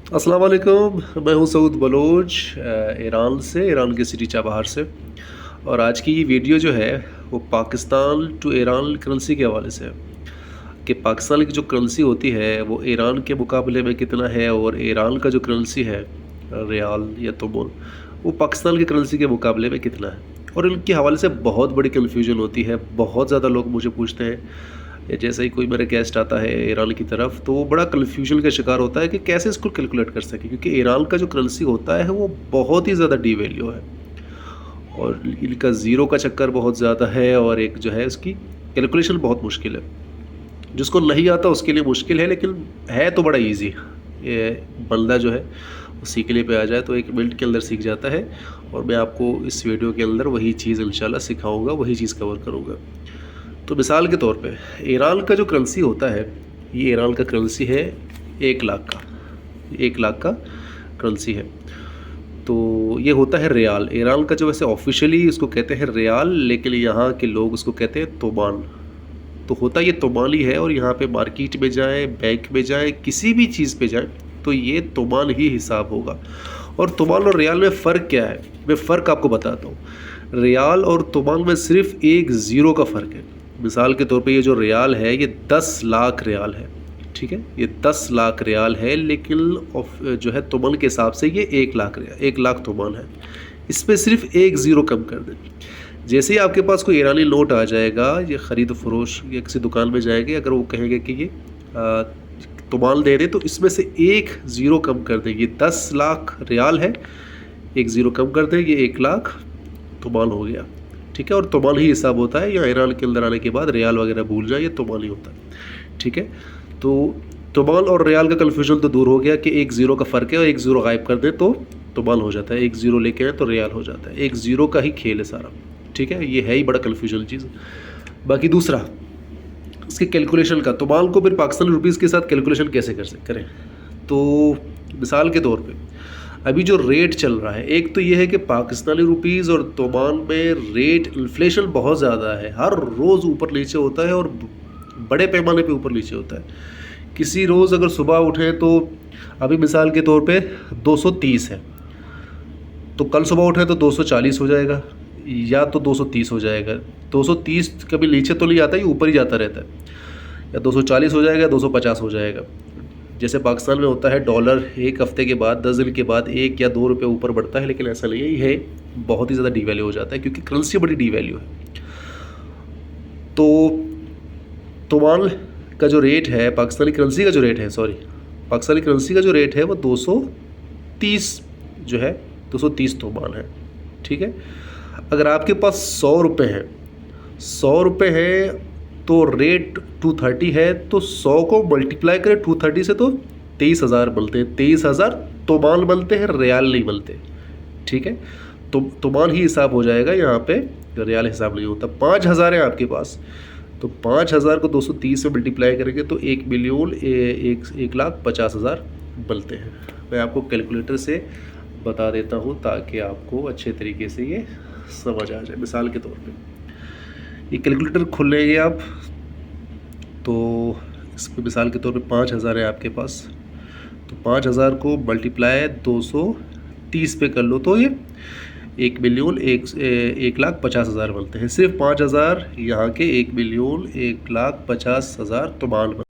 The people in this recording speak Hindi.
अस्सलाम वालेकुम। मैं हूं सऊद बलोच, ईरान से, ईरान की सिटी चाबहार से। और आज की ये वीडियो जो है वो पाकिस्तान टू ईरान करेंसी के हवाले से है कि पाकिस्तान की जो करेंसी होती है वो ईरान के मुकाबले में कितना है, और ईरान का जो करेंसी है रियाल या तोमोल वो पाकिस्तान की करेंसी के मुकाबले में कितना है। और इनके हवाले से बहुत बड़ी कन्फ्यूजन होती है। बहुत ज़्यादा लोग मुझे पूछते हैं, या जैसे ही कोई मेरा गेस्ट आता है ईरान की तरफ तो वो बड़ा कन्फ्यूजन का शिकार होता है कि कैसे इसको कैलकुलेट कर सके, क्योंकि ईरान का जो करेंसी होता है वो बहुत ही ज़्यादा डी वैल्यू है और इनका ज़ीरो का चक्कर बहुत ज़्यादा है, और एक जो है उसकी कैलकुलेशन बहुत मुश्किल है। जिसको नहीं आता उसके लिए मुश्किल है, लेकिन है तो बड़ा ईजी। ये बंदा जो है वो सीख ले पे आ जाए तो 1 मिनट के अंदर सीख जाता है। और मैं आपको इस वीडियो के अंदर वही चीज़ इंशाल्लाह सिखाऊंगा, वही चीज़ कवर करूँगा। तो मिसाल के तौर पे ईरान का जो करेंसी होता है, ये ईरान का करेंसी है 1 लाख का, 1 लाख का करेंसी है। तो ये होता है रियाल। ईरान का जो वैसे ऑफिशियली इसको कहते हैं रियाल, लेकिन यहाँ के लोग इसको कहते हैं तोमान। तो होता ये तोमान ही है। और यहाँ पे मार्केट में जाएँ, बैंक में जाएँ, किसी भी चीज़ पे जाएँ तो ये तोमान ही हिसाब होगा। और तोमान और रियाल में फ़र्क क्या है, मैं फ़र्क आपको बताता हूँ। रियाल और तोमान में सिर्फ एक ज़ीरो का फ़र्क है। मिसाल के तौर पे ये जो रियाल है ये 10 लाख रियाल है, ठीक है, ये 10 लाख रियाल है, लेकिन जो है तोमान के हिसाब से ये 1 लाख रियाल, 1 लाख तोमान है। इस पर सिर्फ एक ज़ीरो कम कर दें। जैसे ही आपके पास कोई ईरानी नोट आ जाएगा, ये ख़रीद फरोश या किसी दुकान में जाएंगे, अगर वो कहेंगे कि ये तोमान दे दें तो इसमें से एक ज़ीरो कम कर दें। ये 10 लाख रियाल है, एक ज़ीरो कम कर दें, ये 1 लाख तोमान हो गया, ठीक है। और तोमान ही हिसाब होता है। या ईरान के अंदर आने के बाद रियाल वगैरह भूल जाए, ये तोमान ही होता है, ठीक है। तो तोमान और रियाल का कन्फ्यूजन तो दूर हो गया कि एक ज़ीरो का फ़र्क है, और एक ज़ीरो गायब कर दे तो तोमान हो जाता है, एक ज़ीरो लेके आए तो रियाल हो जाता है। एक ज़ीरो का ही खेल है सारा, ठीक है। ये है ही बड़ा कन्फ्यूजन चीज़। बाकी दूसरा इसके कैलकुलेशन का, तोमान को फिर पाकिस्तानी रुपीज़ के साथ कैलकुलेशन कैसे करें। तो मिसाल के तौर पे अभी जो रेट चल रहा है, एक तो ये है कि पाकिस्तानी रुपीज़ और तोमान में रेट इन्फ्लेशन बहुत ज़्यादा है, हर रोज़ ऊपर नीचे होता है, और बड़े पैमाने पे ऊपर नीचे होता है। किसी रोज़ अगर सुबह उठें तो अभी मिसाल के तौर पे 230 है, तो कल सुबह उठे तो 240 हो जाएगा, या तो 230 हो जाएगा। 230 कभी नीचे तो नहीं आता, ये ऊपर ही जाता रहता है। या 240 हो जाएगा, 250 हो जाएगा। जैसे पाकिस्तान में होता है डॉलर एक हफ्ते के बाद, 10 दिन के बाद 1 या 2 रुपये ऊपर बढ़ता है, लेकिन ऐसा नहीं है। ये बहुत ही ज़्यादा डी वैल्यू हो जाता है, क्योंकि करेंसी बड़ी डी वैल्यू है। तो तोमान का जो रेट है, पाकिस्तानी करेंसी का जो रेट है, पाकिस्तानी करेंसी का जो रेट है वो 230 जो है, 230 तोमान है, ठीक है। अगर आपके पास 100 रुपये हैं, 100 रुपये है तो रेट 230 है, तो 100 को मल्टीप्लाई करें 230 से तो 23,000 बनते हैं। 23,000 तोमान बनते हैं, रियाल नहीं बनते, ठीक है। तो तोमान ही हिसाब हो जाएगा, यहाँ पे रियाल हिसाब नहीं होता। 5,000 है आपके पास, तो 5,000 को 230 से मल्टीप्लाई करेंगे तो 1,50,000 बनते हैं। मैं आपको कैलकुलेटर से बता देता हूँ ताकि आपको अच्छे तरीके से ये समझ आ जाए। मिसाल के तौर पे ये कैलकुलेटर खोल लेंगे आप, तो इस पर मिसाल के तौर पे 5,000 है आपके पास, तो 5,000 को मल्टीप्लाई 230 पे कर लो तो ये 1,50,000 बनते हैं। सिर्फ 5,000 यहाँ के 1,50,000 तोमान